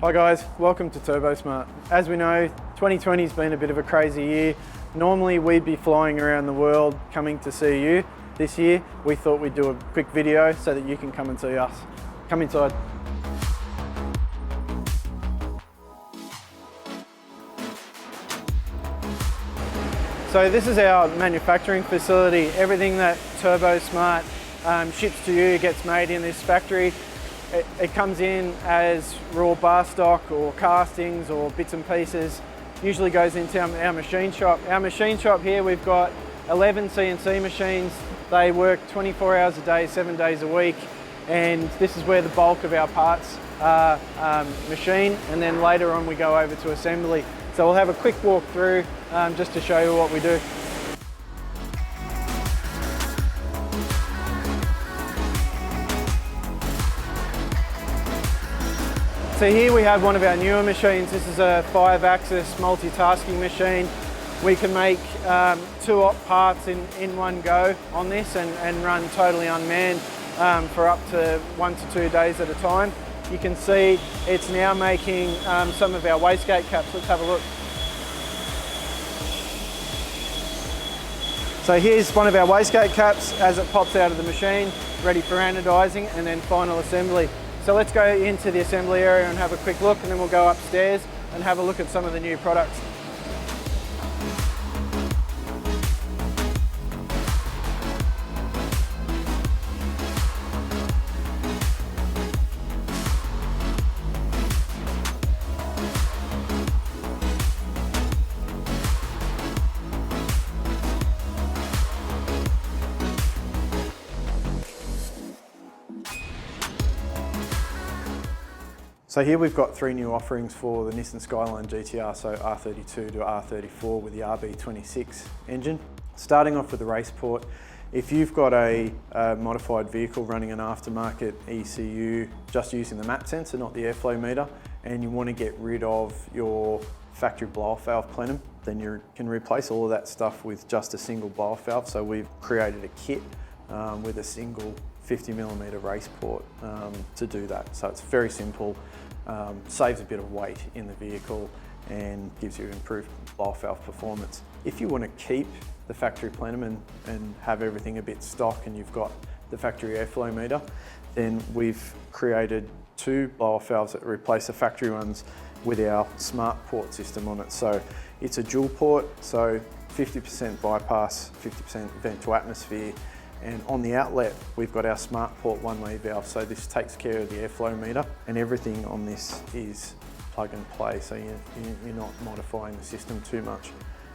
Hi guys, welcome to Turbosmart. As we know, 2020 has been a bit of a crazy year. Normally we'd be flying around the world coming to see you. This year we thought we'd do a quick video so that you can come and see us. Come inside. So this is our manufacturing facility. Everything that Turbosmart ships to you gets made in this factory. It comes in as raw bar stock or castings or bits and pieces. Usually goes into our machine shop. Our machine shop here, we've got 11 CNC machines. They work 24 hours a day, 7 days a week. And this is where the bulk of our parts are machined. And then later on we go over to assembly. So we'll have a quick walk through just to show you what we do. So here we have one of our newer machines. This is a 5-axis multitasking machine. We can make 2 op parts in one go on this and run totally unmanned for up to 1 to 2 days at a time. You can see it's now making some of our wastegate caps. Let's have a look. So here's one of our wastegate caps as it pops out of the machine, ready for anodizing and then final assembly. So let's go into the assembly area and have a quick look, and then we'll go upstairs and have a look at some of the new products. So here we've got 3 new offerings for the Nissan Skyline GTR, so R32 to R34 with the RB26 engine. Starting off with the RacePort, if you've got a modified vehicle running an aftermarket ECU just using the map sensor, not the airflow meter, and you want to get rid of your factory blow-off valve plenum, then you can replace all of that stuff with just a single blow-off valve. So we've created a kit with a single 50mm RacePort to do that. So it's very simple. Saves a bit of weight in the vehicle and gives you improved blow-off valve performance. If you want to keep the factory plenum and have everything a bit stock and you've got the factory airflow meter, then we've created 2 blow-off valves that replace the factory ones with our smart port system on it. So it's a dual port, so 50% bypass, 50% vent to atmosphere. And on the outlet, we've got our smart port one-way valve. So this takes care of the airflow meter, and everything on this is plug and play. So you're not modifying the system too much.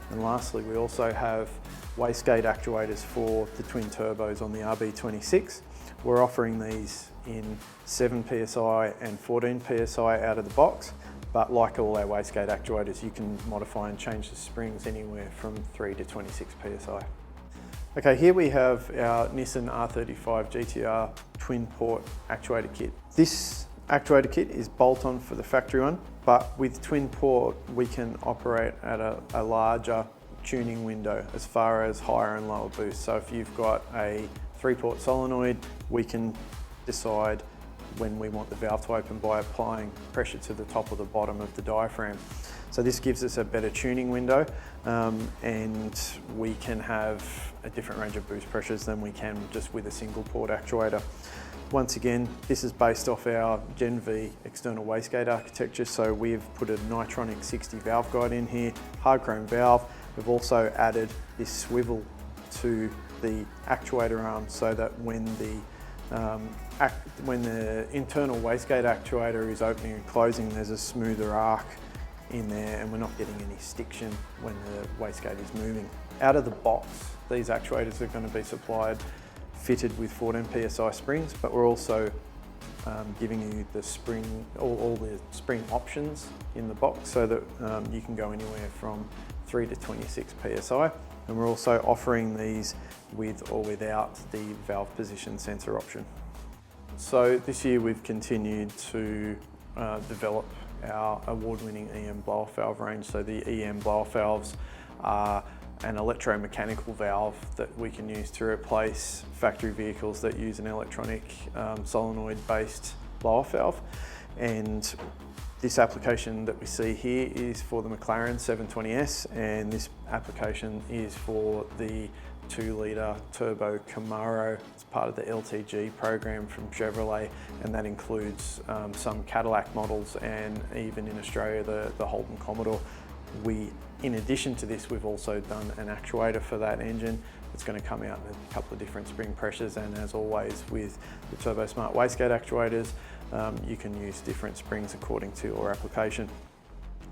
And lastly, we also have Wastegate actuators for the twin turbos on the RB26. We're offering these in 7 PSI and 14 PSI out of the box. But like all our Wastegate actuators, you can modify and change the springs anywhere from 3 to 26 PSI. Okay, here we have our Nissan R35 GTR twin port actuator kit. This actuator kit is bolt-on for the factory one, but with twin port we can operate at a larger tuning window as far as higher and lower boost. So if you've got a 3-port solenoid, we can decide when we want the valve to open by applying pressure to the top or the bottom of the diaphragm. So this gives us a better tuning window and we can have a different range of boost pressures than we can just with a single port actuator. Once again, this is based off our GenV external wastegate architecture. So we've put a Nitronic 60 valve guide in here, hard chrome valve. We've also added this swivel to the actuator arm so that when the internal wastegate actuator is opening and closing, there's a smoother arc in there and we're not getting any stiction when the wastegate is moving. Out of the box, these actuators are going to be supplied fitted with 14 PSI springs, but we're also giving you the spring, all the spring options in the box so that you can go anywhere from 3 to 26 PSI. And we're also offering these with or without the valve position sensor option. So this year we've continued to develop our award-winning EM blow-off valve range. So the EM blow-off valves are an electromechanical valve that we can use to replace factory vehicles that use an electronic solenoid-based blow-off valve. And This application that we see here is for the McLaren 720S, and this application is for the 2-litre turbo Camaro. It's part of the LTG program from Chevrolet, and that includes some Cadillac models and even in Australia the Holden Commodore. In addition to this, we've also done an actuator for that engine. It's going to come out in a couple of different spring pressures, and as always with the Turbosmart Wastegate actuators, you can use different springs according to your application.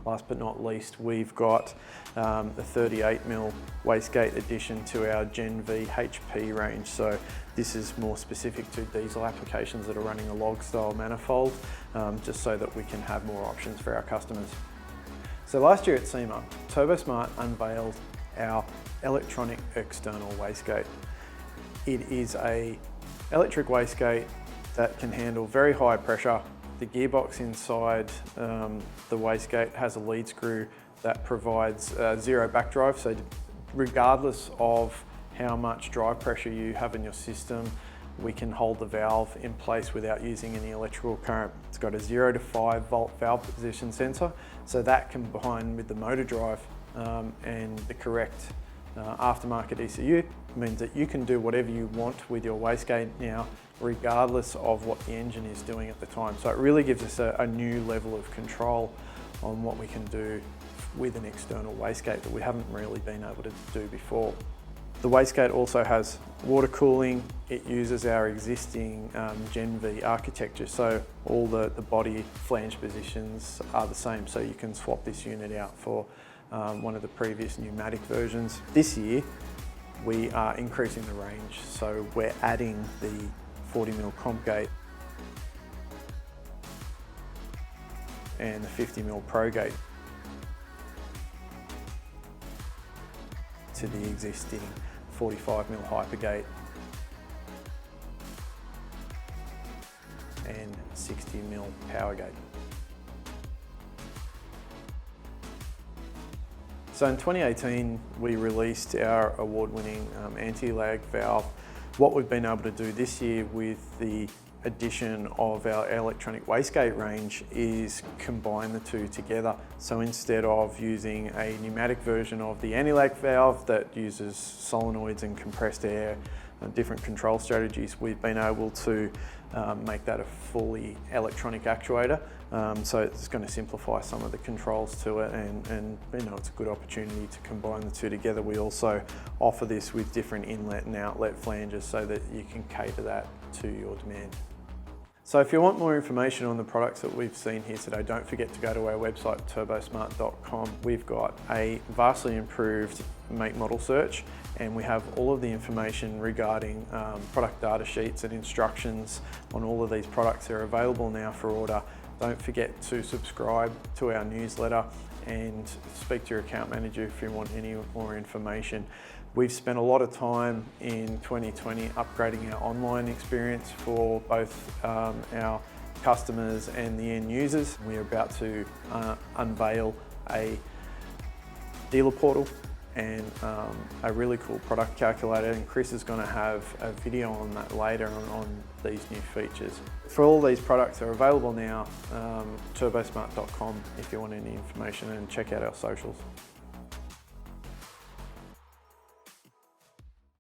Last but not least, we've got the 38mm Wastegate addition to our GenV HP range. So this is more specific to diesel applications that are running a log style manifold, just so that we can have more options for our customers. So last year at SEMA, Turbosmart unveiled our electronic external wastegate. It is an electric wastegate that can handle very high pressure. The gearbox inside the wastegate has a lead screw that provides zero backdrive, so regardless of how much drive pressure you have in your system, we can hold the valve in place without using any electrical current. It's got a 0 to 5 volt valve position sensor, so that combined with the motor drive and the correct aftermarket ECU means that you can do whatever you want with your wastegate now, regardless of what the engine is doing at the time. So it really gives us a new level of control on what we can do with an external wastegate that we haven't really been able to do before. The wastegate also has water cooling. It uses our existing GenV architecture, so all the body flange positions are the same, so you can swap this unit out for one of the previous pneumatic versions. This year we are increasing the range, so we're adding the 40mm comp gate and the 50mm pro gate to the existing 45mm hypergate and 60mm PowerGate. So in 2018, we released our award-winning anti-lag valve. What we've been able to do this year with the addition of our electronic wastegate range is combine the two together. So instead of using a pneumatic version of the anti-lag valve that uses solenoids and compressed air and different control strategies, we've been able to make that a fully electronic actuator. So it's going to simplify some of the controls to it, and you know, it's a good opportunity to combine the two together. We also offer this with different inlet and outlet flanges so that you can cater that to your demand. So if you want more information on the products that we've seen here today, don't forget to go to our website, turbosmart.com. We've got a vastly improved make model search, and we have all of the information regarding product data sheets and instructions on all of these products. They're available now for order. Don't forget to subscribe to our newsletter and speak to your account manager if you want any more information. We've spent a lot of time in 2020 upgrading our online experience for both our customers and the end users. We're about to unveil a dealer portal and a really cool product calculator, and Chris is going to have a video on that later on these new features. For all these products, they're available now, turbosmart.com if you want any information, and check out our socials.